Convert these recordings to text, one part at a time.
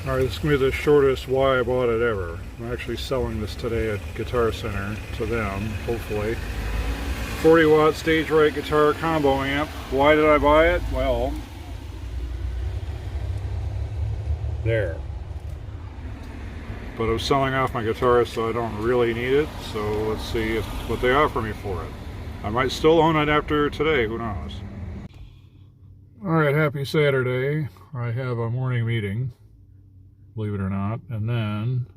Alright, this is going to be the shortest why I bought it ever. I'm actually selling this today at Guitar Center to them, hopefully. 40 watt stage right guitar combo amp. Why did I buy it? Well, there. But I was selling off my guitar, so I don't really need it. So let's see what they offer me for it. I might still own it after today, who knows. Alright, happy Saturday. I have a morning meeting, believe it or not, and then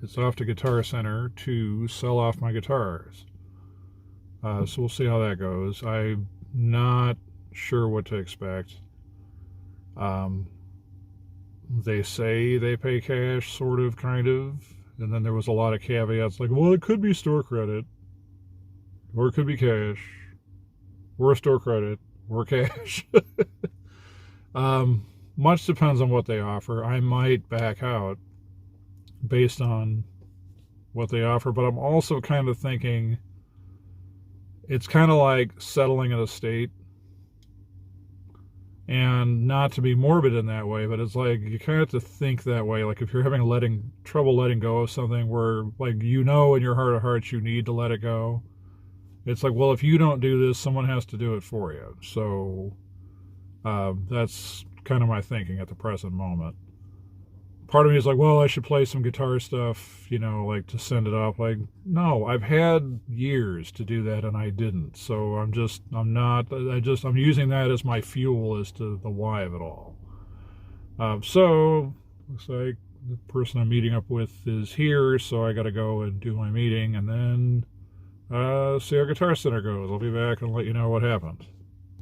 it's off to Guitar Center to sell off my guitars. So we'll see how that goes. I'm not sure what to expect. They say they pay cash, sort of, kind of, and then there was a lot of caveats like, well, it could be store credit, or it could be cash, or store credit, or cash. Much depends on what they offer. I might back out based on what they offer, but I'm also kind of thinking it's kind of like settling an estate. And not to be morbid in that way, but it's like you kind of have to think that way. Like if you're having trouble letting go of something where, like, you know in your heart of hearts you need to let it go. It's like, well, if you don't do this, someone has to do it for you. So that's kind of my thinking at the present moment. Part of me is like, well, I should play some guitar stuff, you know, like to send it off. Like, no, I've had years to do that and I didn't. So I'm using that as my fuel as to the why of it all. So looks like the person I'm meeting up with is here, so I got to go and do my meeting and then see how Guitar Center goes. I'll be back and let you know what happened.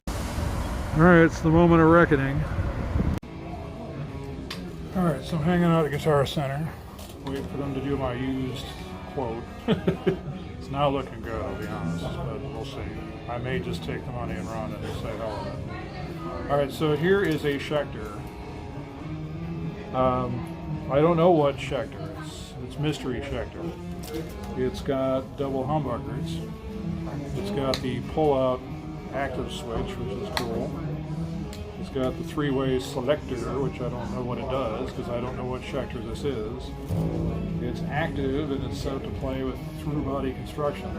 All right, it's the moment of reckoning. Alright, so I'm hanging out at Guitar Center, waiting for them to do my used quote. It's not looking good, I'll be honest, but we'll see. I may just take the money and run and say hell with it. Alright, so here is a Schecter. I don't know what Schecter is. It's mystery Schecter. It's got double humbuckers. It's got the pull-out active switch, which is cool. It's got the three-way selector, which I don't know what it does because I don't know what Schecter this is. It's active and it's set to play with through-body construction.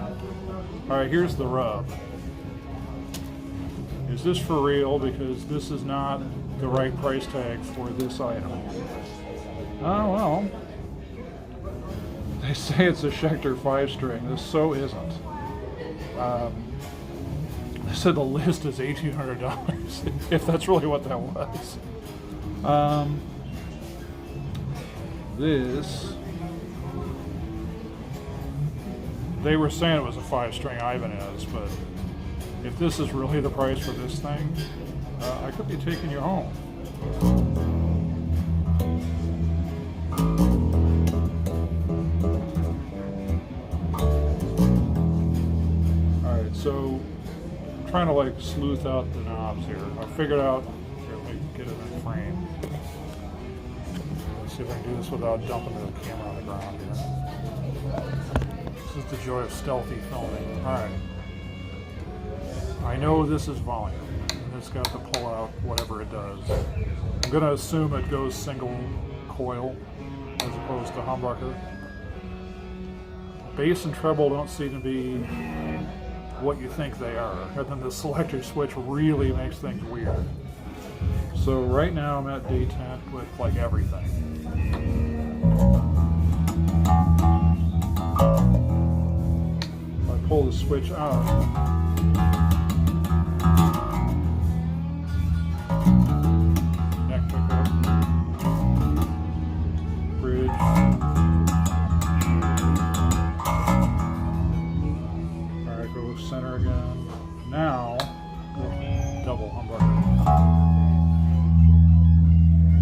Alright, here's the rub. Is this for real? Because this is not the right price tag for this item. Oh, well. They say it's a Schecter 5-string. This so isn't. They said the list is $1,800, if that's really what that was. They were saying it was a 5-string Ibanez, but if this is really the price for this thing, I could be taking you home. Alright, so trying to like sleuth out the knobs here. I figured out, here, let me get it in frame. Let's see if I can do this without dumping the camera on the ground here. This is the joy of stealthy filming. Alright. I know this is volume. And it's got the pull out, whatever it does. I'm going to assume it goes single coil as opposed to humbucker. Bass and treble don't seem to be what you think they are, and then the selector switch really makes things weird. So right now I'm at detent with like everything. If I pull the switch out, neck pickup, bridge. Center again. Now, double humbucker.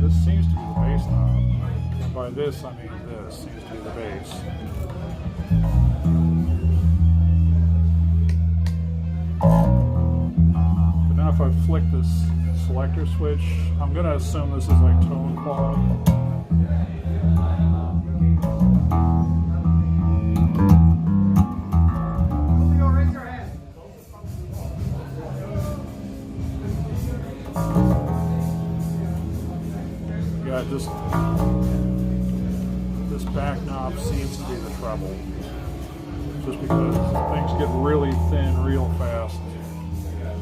This seems to be the bass knob. And by this, I mean this seems to be the bass. But now if I flick this selector switch, I'm going to assume this is like tone quality. Yeah, just this back knob seems to be the trouble. Just because things get really thin real fast,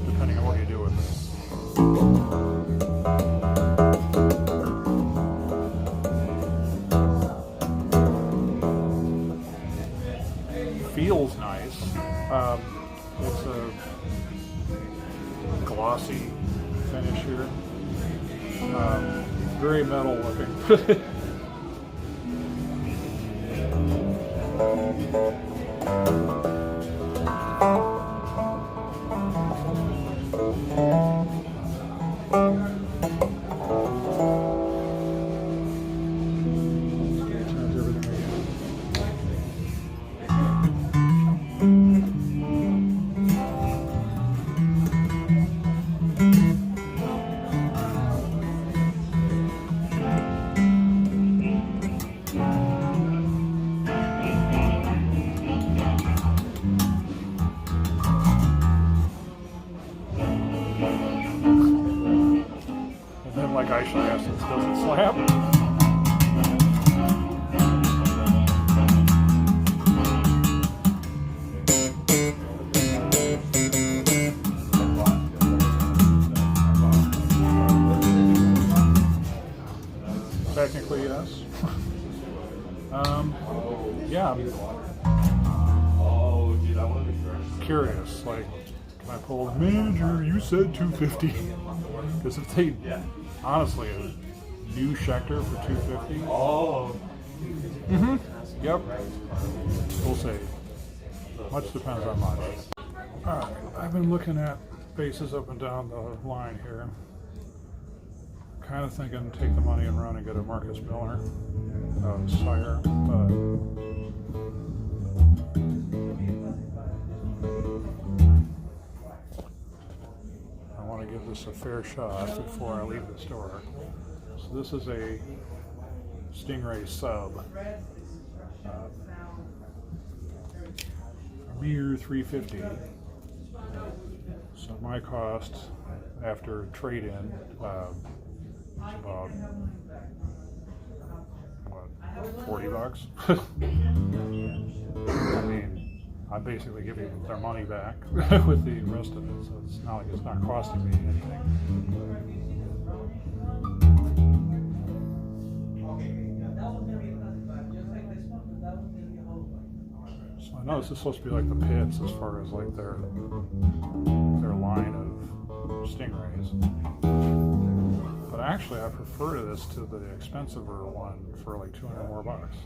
depending on what you do with it. Feels nice. It's a glossy finish here. Very metal looking. Like ice acids doesn't slap. Technically, yes. Yeah, I'm curious. Like, can I pull manager? You said 250. Because if they honestly, a new Schecter for 250. Oh. Yep. We'll see. Much depends on much. Alright, I've been looking at bases up and down the line here. Kind of thinking take the money and run and get a Marcus Miller sire, but I want to give this a fair shot before I leave the store. So this is a Stingray sub. A mere $350. So my cost after trade-in is about what, $40? I mean, I'm basically giving their money back with the rest of it, so it's not like it's not costing me anything. So I know this is supposed to be like the pits as far as like their line of Stingrays. But actually I prefer this to the expensiver one for like 200 more bucks.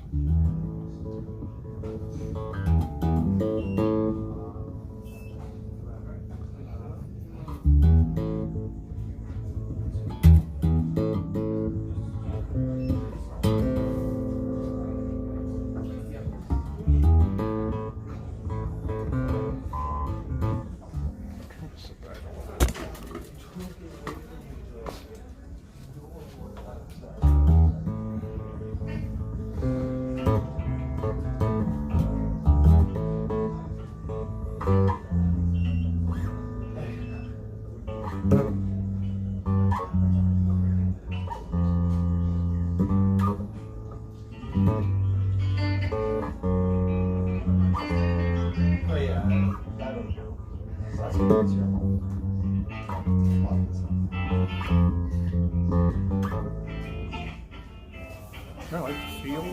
I like the feel.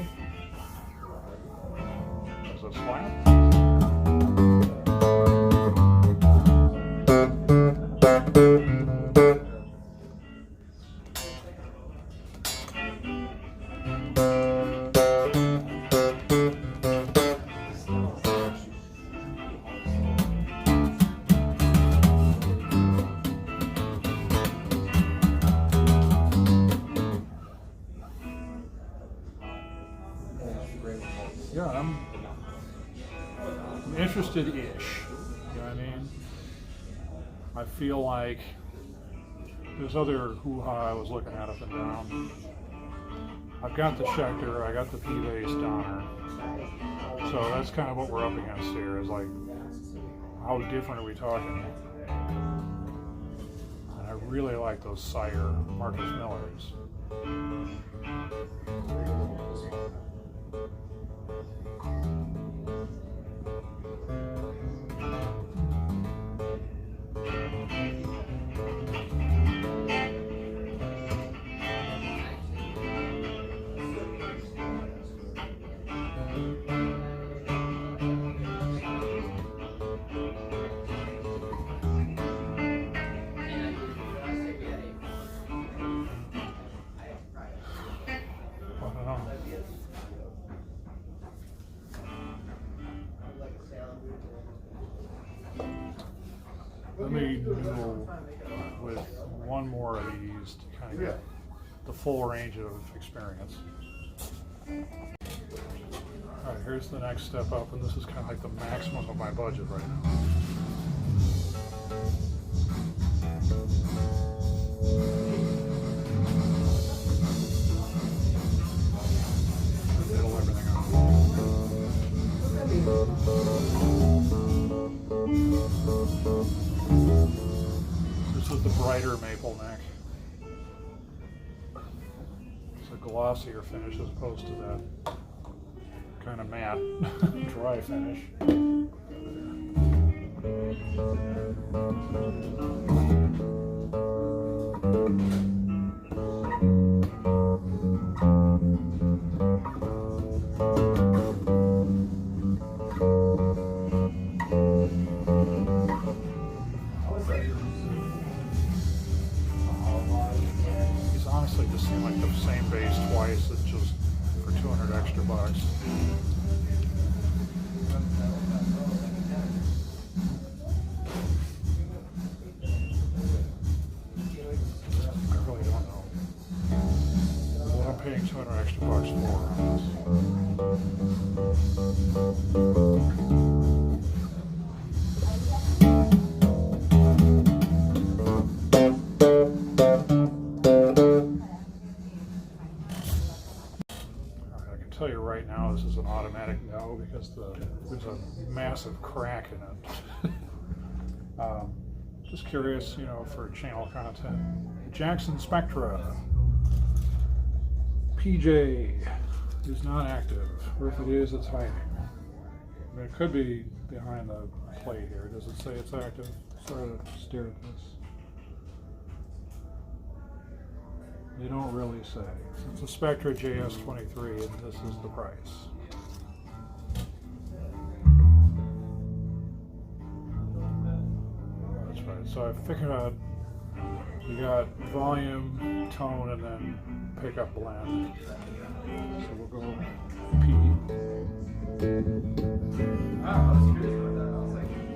Does it slap? Yeah, I'm interested-ish, you know what I mean? I feel like there's other hoo-ha I was looking at up and down. I've got the Schecter, I got the P-Base Donner, so that's kind of what we're up against here, is like, how different are we talking? And I really like those Sire Marcus Millers. Let me do with one more of these to kind of get the full range of experience. Alright, here's the next step up, and this is kind of like the maximum of my budget right now. Fiddle everything out. This is the brighter maple neck. It's a glossier finish as opposed to that kind of matte, dry finish. These honestly just seem like the same base twice, it's just for 200 extra bucks. I really don't know what I'm paying 200 extra bucks for on tell you right now, this is an automatic no because there's a massive crack in it. Just curious, you know, for channel content. Jackson Spectra. PJ is not active, or if it is, it's hiding. I mean, it could be behind the plate here. Does it say it's active? Sort of stare at this. They don't really say. It's a Spectra JS23 and this is the price. That's right. So I figured out you got volume, tone, and then pickup blend. So we'll go P.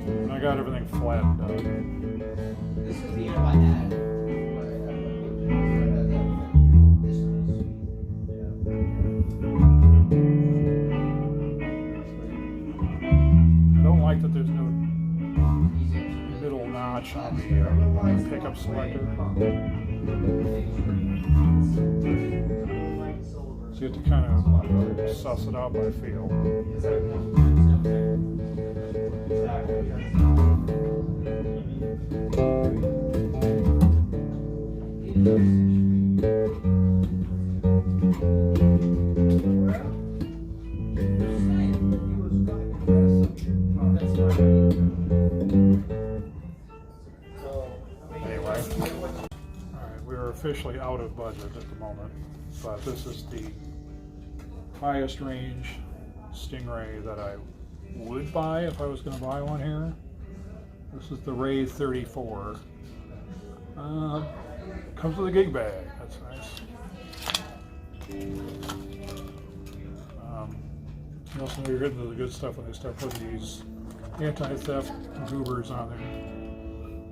And I got everything flattened out. This is the year I had. I don't like that there's no middle notch on the pickup selector. So you have to kind of suss it out by feel. Anyway, alright, we're officially out of budget at the moment, but this is the highest range Stingray that I would buy if I was going to buy one here. This is the Ray 34. Comes with a gig bag, that's nice. You also know you're getting to the good stuff when they start putting these anti-theft goobers on there.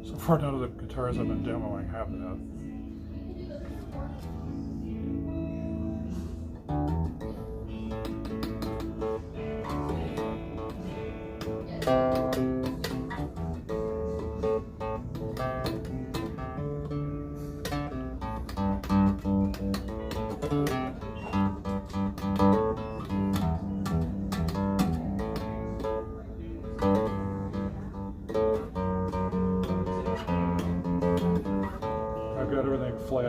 So far, none of the guitars I've been demoing have that.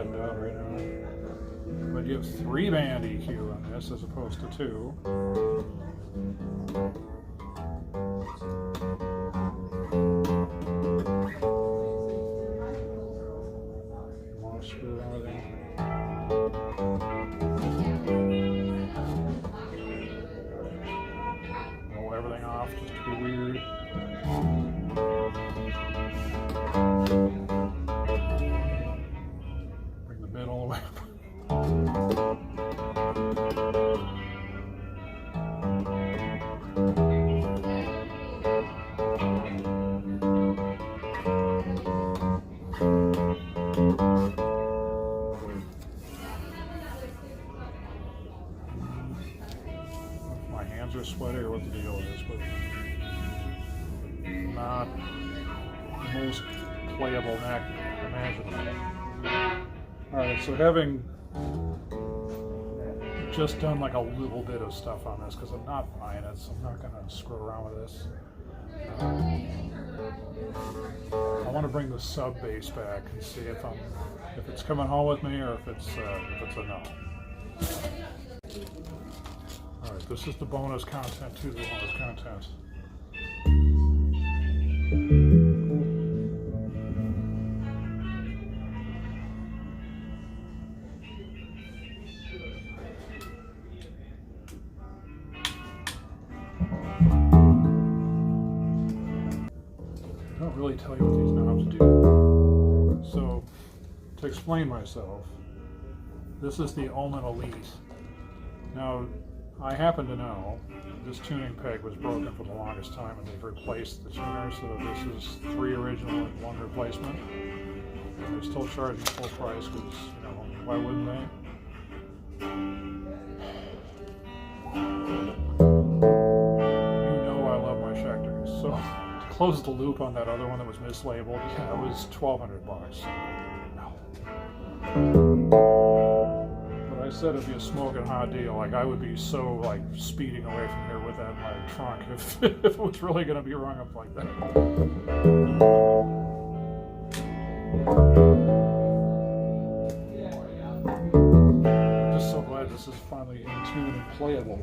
buttoned out right now. But you have 3-band EQ on this as opposed to 2. Want to screw around with anything? Roll everything off just to be weird. Bring the bit all the way up. My hands are sweaty or what the deal is, but not the most playable neck imaginable. Alright, so having just done like a little bit of stuff on this, because I'm not buying it, so I'm not going to screw around with this. I want to bring the sub bass back and see if it's coming home with me or if it's a no. Alright, this is the bonus content to the bonus content. I don't really tell you what these knobs do. So, to explain myself, this is the Omen Elite. Now, I happen to know this tuning peg was broken for the longest time and they've replaced the tuner, so that this is 3 original and 1 replacement. And they're still charging full price because, you know, why wouldn't they? You know I love my Schecters, so to close the loop on that other one that was mislabeled, yeah, it was $1,200. No. I said it'd be a smoking hot deal. Like, I would be so like speeding away from here with that in my trunk if it was really going to be rung up like that. I'm just so glad this is finally in tune and playable.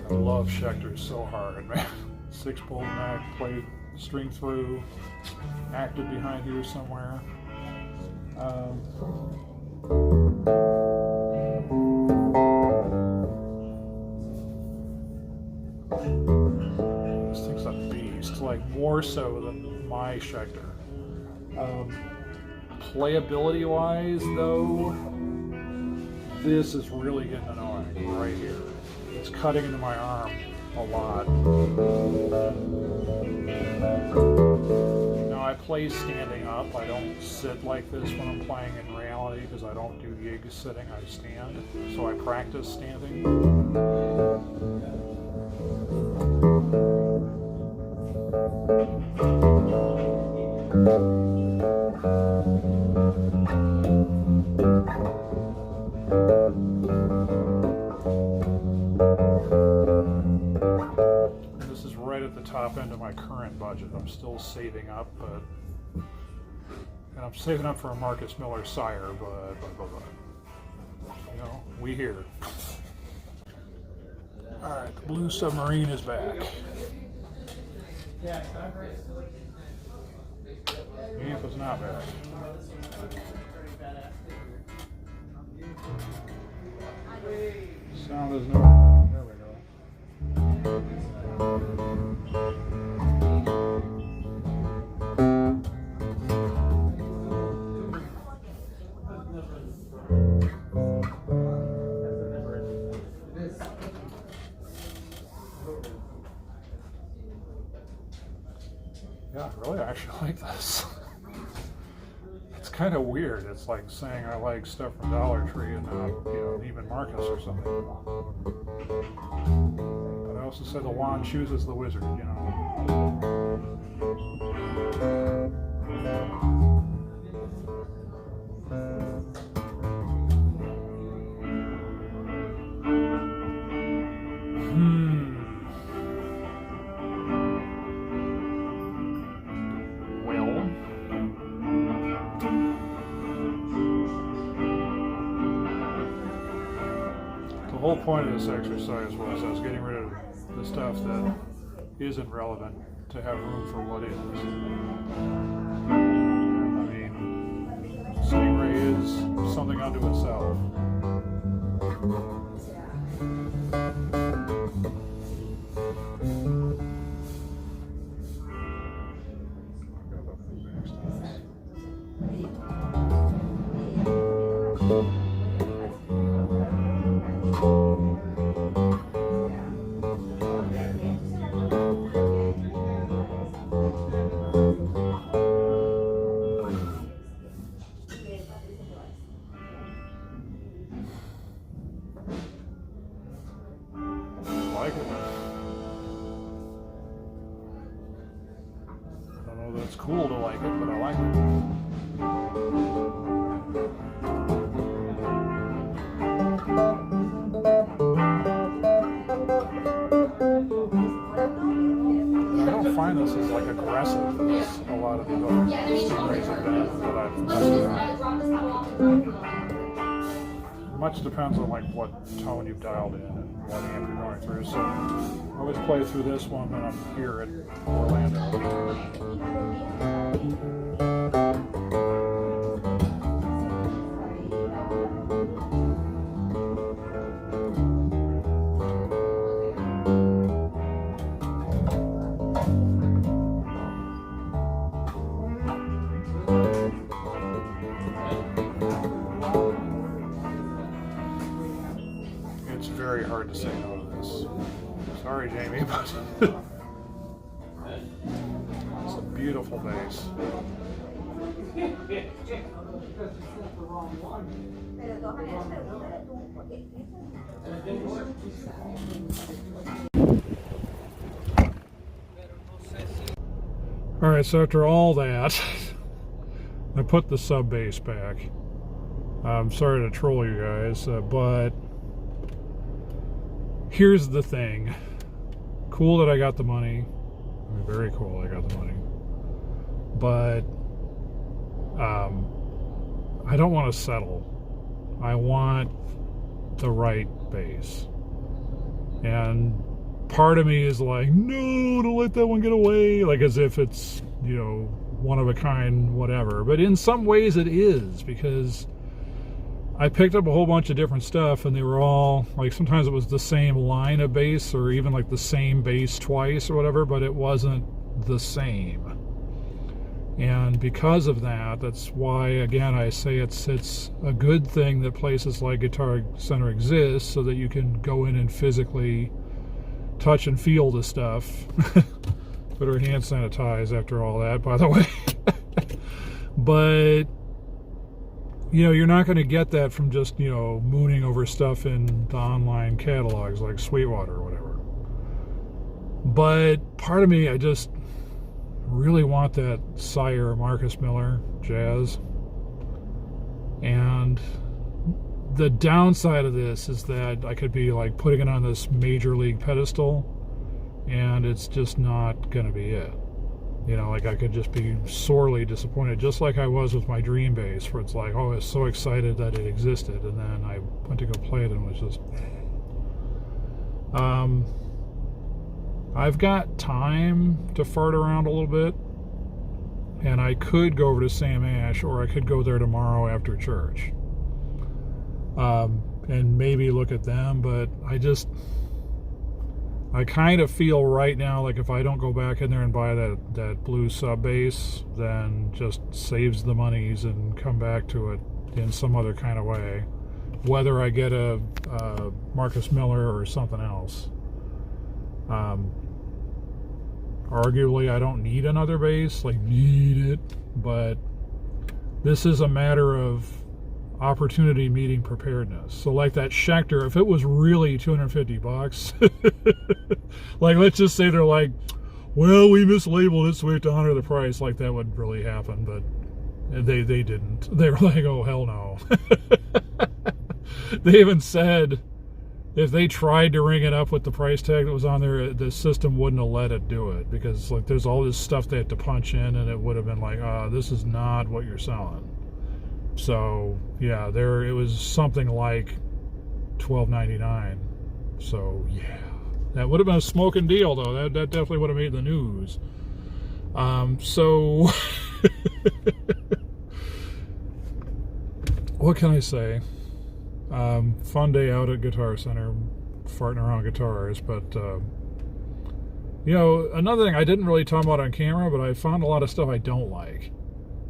I love Schecters so hard, man. 6-bolt neck, played string through, active behind here somewhere. This thing's a beast, like more so than my Schecter. Playability wise though, this is really getting annoying right here. It's cutting into my arm a lot. Now I play standing up. I don't sit like this when I'm playing in reality because I don't do gigs sitting, I stand. So I practice standing. At the top end of my current budget. I'm still saving up, and I'm saving up for a Marcus Miller sire, but you know, we here. Alright, the Blue Submarine is back. Amp is not back. Sound is no. There we go. Yeah, I really actually like this. It's kind of weird. It's like saying I like stuff from Dollar Tree and not, you know, even Marcus or something. But I also said the wand chooses the wizard, you know. whole point of this exercise was I was getting rid of the stuff that isn't relevant to have room for what is. I mean, Stingray is something unto itself. Like it. I don't know that it's cool to like it, but I like it. I don't find this as like aggressive as a lot of the other Stingrays have been that I've messed around. Much depends on like what tone you've dialed in and what amp you're going through. So I always play through this one when I'm here at Orlando. It's very hard to say no to this. Sorry, Jamie, but it's a beautiful bass. All right, so after all that, I put the sub bass back. I'm sorry to troll you guys, but here's the thing. Cool that I got the money. I mean, very cool I got the money. But I don't want to settle. I want the right bass. And part of me is like, no, don't let that one get away. Like as if it's, you know, one of a kind, whatever. But in some ways it is, because I picked up a whole bunch of different stuff and they were all, like sometimes it was the same line of bass or even like the same bass twice or whatever, but it wasn't the same. And because of that, that's why, again, I say it's a good thing that places like Guitar Center exist so that you can go in and physically touch and feel the stuff. Better hand sanitize after all that, by the way. But you know, you're not going to get that from just, you know, mooning over stuff in the online catalogs like Sweetwater or whatever. But part of me, I just really want that Sire Marcus Miller jazz. And the downside of this is that I could be like putting it on this major league pedestal and it's just not going to be it. You know, like I could just be sorely disappointed, just like I was with my Dream bass, where it's like, oh, I was so excited that it existed, and then I went to go play it and it was just... I've got time to fart around a little bit, and I could go over to Sam Ash, or I could go there tomorrow after church. And maybe look at them, but I kind of feel right now like if I don't go back in there and buy that blue sub bass, then just saves the monies and come back to it in some other kind of way. Whether I get a Marcus Miller or something else. Arguably, I don't need another bass, like need it, but this is a matter of opportunity meeting preparedness. So like that Schecter, if it was really $250, like let's just say they're like, well, we mislabeled it so we have to honor the price, like that would really happen, but they didn't. They were like, oh hell no. They even said if they tried to ring it up with the price tag that was on there, the system wouldn't have let it do it, because like there's all this stuff they had to punch in and it would have been like, this is not what you're selling. So yeah, it was something like $12.99. So yeah, that would have been a smoking deal, though. That definitely would have made the news. So what can I say? Fun day out at Guitar Center, farting around guitars. But another thing I didn't really talk about on camera, but I found a lot of stuff I don't like.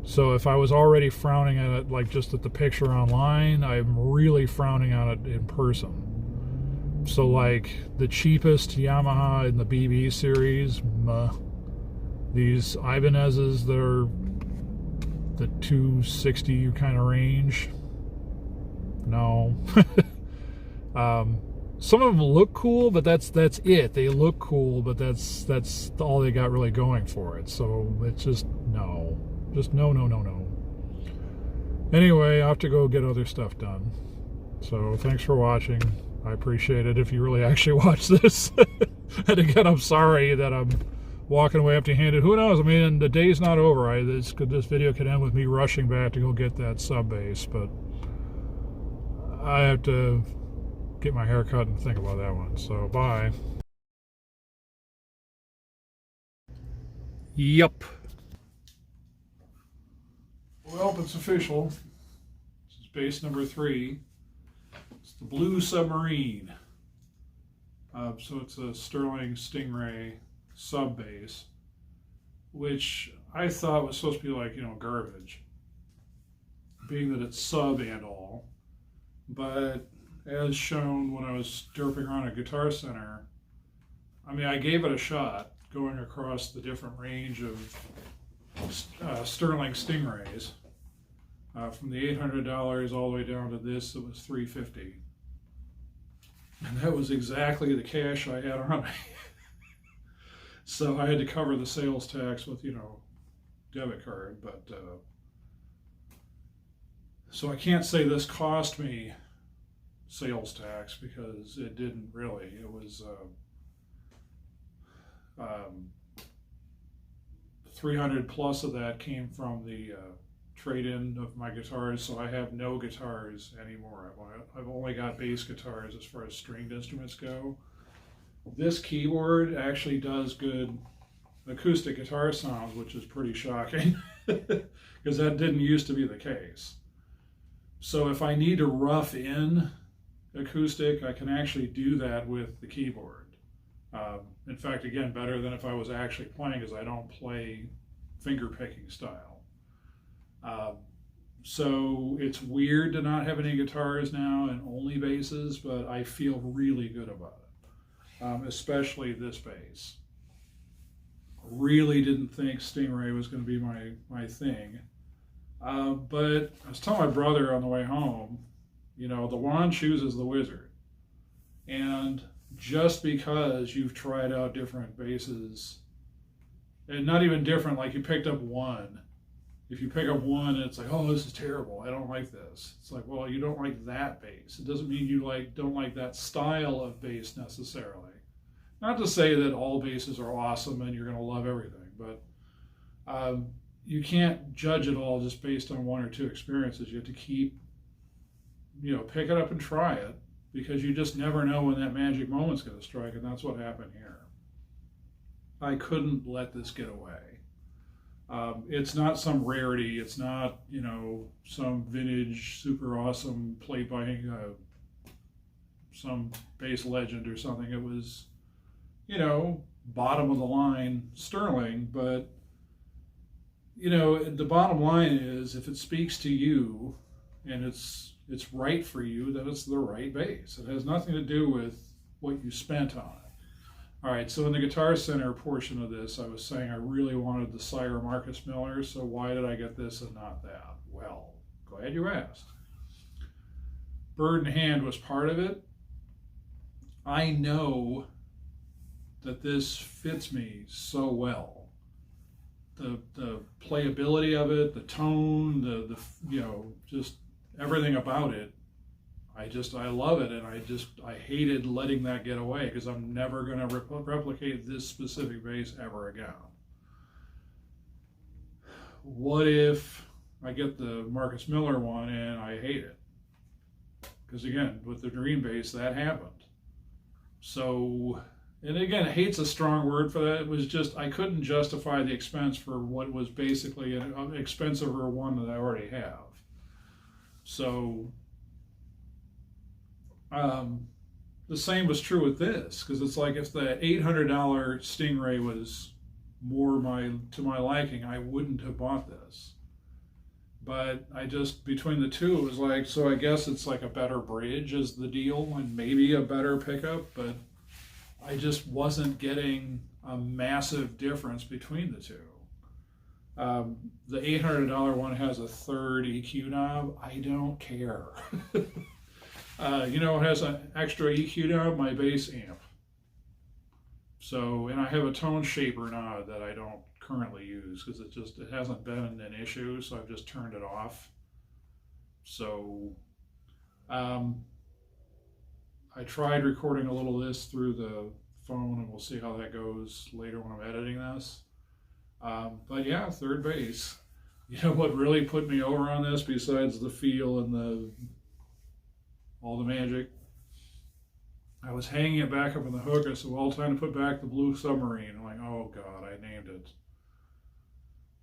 So if I was already frowning at it, like just at the picture online, I'm really frowning on it in person. So like the cheapest Yamaha in the BB series, these Ibanez's, they're the 260 kind of range. No. Some of them look cool, but that's it. They look cool, but that's all they got really going for it. So it's just no. Just no. Anyway, I have to go get other stuff done. So thanks for watching. I appreciate it if you really actually watch this. And again, I'm sorry that I'm walking away empty-handed. Who knows? I mean, the day's not over. This video could end with me rushing back to go get that sub bass, but I have to get my hair cut and think about that one. So bye. Yup. Well, it's official. This is bass number 3. It's the Blue Submarine. So it's a Sterling Stingray sub bass, which I thought was supposed to be like, garbage, being that it's sub and all. But as shown when I was derping around at Guitar Center, I mean, I gave it a shot going across the different range of Sterling Stingrays, from the $800 all the way down to this that was $350, and that was exactly the cash I had on me. So I had to cover the sales tax with debit card, but so I can't say this cost me sales tax because it didn't really. It was 300 plus of that came from the trade-in of my guitars, so I have no guitars anymore. I've only got bass guitars as far as stringed instruments go. This keyboard actually does good acoustic guitar sounds, which is pretty shocking because that didn't used to be the case. So if I need to rough in acoustic, I can actually do that with the keyboard. In fact, again, better than if I was actually playing, because I don't play finger picking style. So it's weird to not have any guitars now and only basses, but I feel really good about it, especially this bass. Really didn't think Stingray was going to be my thing. But I was telling my brother on the way home, the wand chooses the wizard. And just because you've tried out different basses, and not even different, like you picked up one. If you pick up one and it's like, oh, this is terrible, I don't like this. It's like, well, you don't like that bass. It doesn't mean you don't like that style of bass necessarily. Not to say that all basses are awesome and you're going to love everything, but you can't judge it all just based on one or two experiences. You have to keep, pick it up and try it, because you just never know when that magic moment's going to strike, and that's what happened here. I couldn't let this get away. It's not some rarity. It's not, some vintage, super awesome played by some bass legend or something. It was, bottom of the line Sterling, but, the bottom line is if it speaks to you and it's right for you, then it's the right bass. It has nothing to do with what you spent on it. All right, so in the Guitar Center portion of this, I was saying I really wanted the Sire Marcus Miller, so why did I get this and not that? Well, glad you asked. Bird in Hand was part of it. I know that this fits me so well. The playability of it, the tone, the just everything about it. I love it, and I hated letting that get away, because I'm never going to replicate this specific bass ever again. What if I get the Marcus Miller one and I hate it? because again, with the green bass, that happened. So, and again, hate's a strong word for that. It was just, I couldn't justify the expense for what was basically an expensiver one that I already have. So, the same was true with this, because it's like if the $800 Stingray was more to my liking, I wouldn't have bought this. But I just, between the two, it was like, so I guess it's like a better bridge is the deal, and maybe a better pickup, but I just wasn't getting a massive difference between the two. The $800 one has a third EQ knob. I don't care. It has an extra EQ knob, my bass amp. So, and I have a tone shaper knob that I don't currently use because it hasn't been an issue, so I've just turned it off. So, I tried recording a little of this through the phone, and we'll see how that goes later when I'm editing this. But yeah, third bass. You know what really put me over on this, besides the feel and all the magic? I was hanging it back up on the hook. I said, well, time to put back the Blue Submarine. I'm like, oh God, I named it.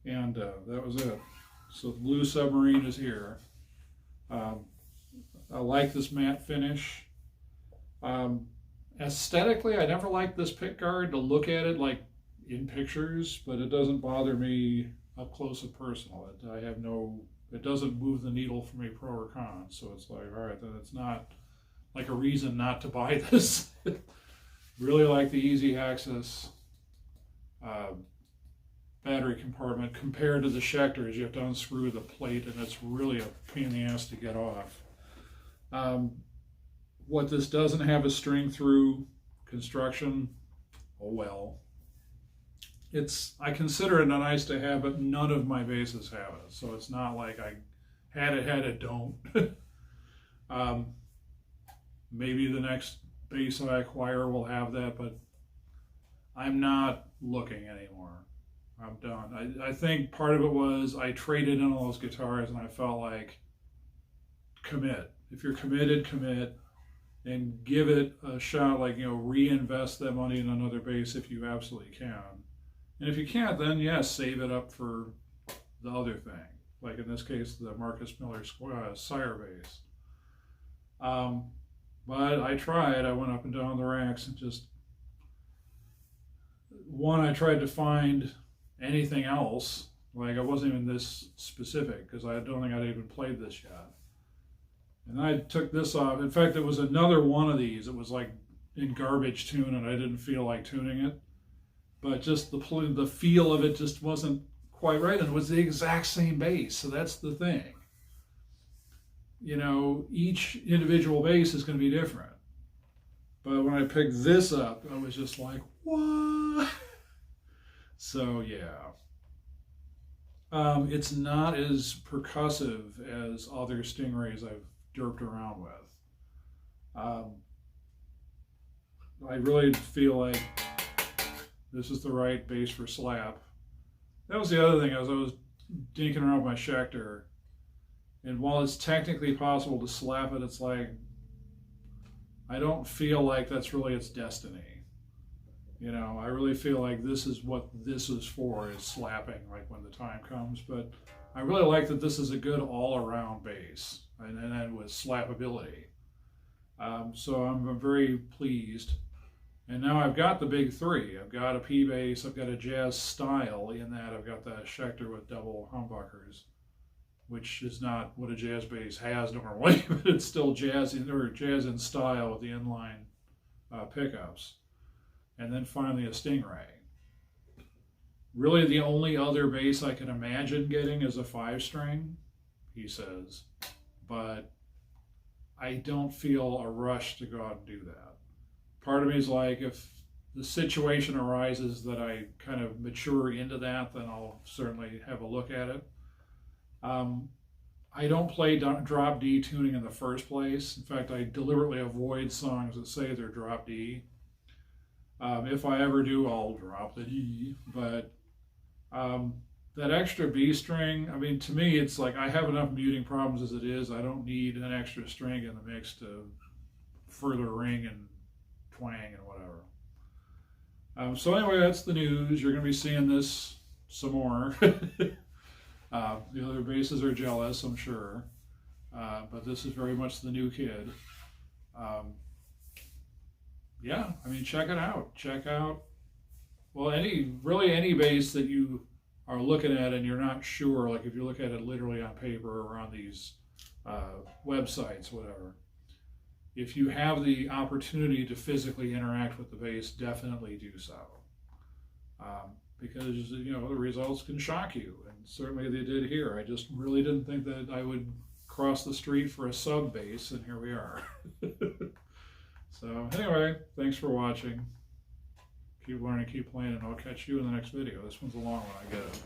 And that was it. So the Blue Submarine is here. I like this matte finish. Aesthetically, I never liked this pick guard to look at it like in pictures, but it doesn't bother me up close and personal. It doesn't move the needle for me pro or con. So it's like, all right, then it's not like a reason not to buy this. Really like the easy access battery compartment compared to the Schecters. You have to unscrew the plate, and it's really a pain in the ass to get off. What this doesn't have is string through construction. Oh well. I consider it a nice to have, but none of my basses have it. So it's not like I had it, don't. Maybe the next bass I acquire will have that, but I'm not looking anymore. I'm done. I think part of it was I traded in all those guitars, and I felt like, commit. If you're committed, commit, and give it a shot. Like, reinvest that money in another bass if you absolutely can. And if you can't, then yes, save it up for the other thing. Like in this case, the Marcus Miller Sire bass. But I tried. I went up and down the racks and I tried to find anything else. Like, I wasn't even this specific because I don't think I'd even played this yet. And I took this off. In fact, it was another one of these. It was like in garbage tune, and I didn't feel like tuning it. But just the feel of it just wasn't quite right, and it was the exact same bass. So that's the thing. Each individual bass is going to be different. But when I picked this up, I was just like, what? So yeah. It's not as percussive as other Stingrays I've derped around with. I really feel like this is the right bass for slap. That was the other thing. As I was dinking around with my Schecter, and while it's technically possible to slap it, it's like, I don't feel like that's really its destiny. I really feel like this is what this is for, is slapping, like when the time comes. But I really like that this is a good all-around bass, and then with slappability. So I'm very pleased. And now I've got the big three. I've got a P bass, I've got a jazz style in that. I've got the Schecter with double humbuckers, which is not what a jazz bass has normally, but it's still jazz in style with the inline pickups. And then finally a Stingray. Really the only other bass I can imagine getting is a 5-string, he says. But I don't feel a rush to go out and do that. Part of me is like, if the situation arises that I kind of mature into that, then I'll certainly have a look at it. I don't play drop D tuning in the first place. In fact, I deliberately avoid songs that say they're drop D. If I ever do, I'll drop the D. But that extra B string, I mean, to me, it's like I have enough muting problems as it is. I don't need an extra string in the mix to further ring and twang and whatever. So anyway, that's the news. You're going to be seeing this some more. The other basses are jealous, I'm sure. But this is very much the new kid. Yeah, I mean, check it out. Check out, well, any bass that you are looking at and you're not sure, like if you look at it literally on paper or on these websites, whatever. If you have the opportunity to physically interact with the bass, definitely do so. Because, you know, the results can shock you, and certainly they did here. I just really didn't think that I would cross the street for a sub bass, and here we are. So anyway, thanks for watching. Keep learning, keep playing, and I'll catch you in the next video. This one's a long one, I get it.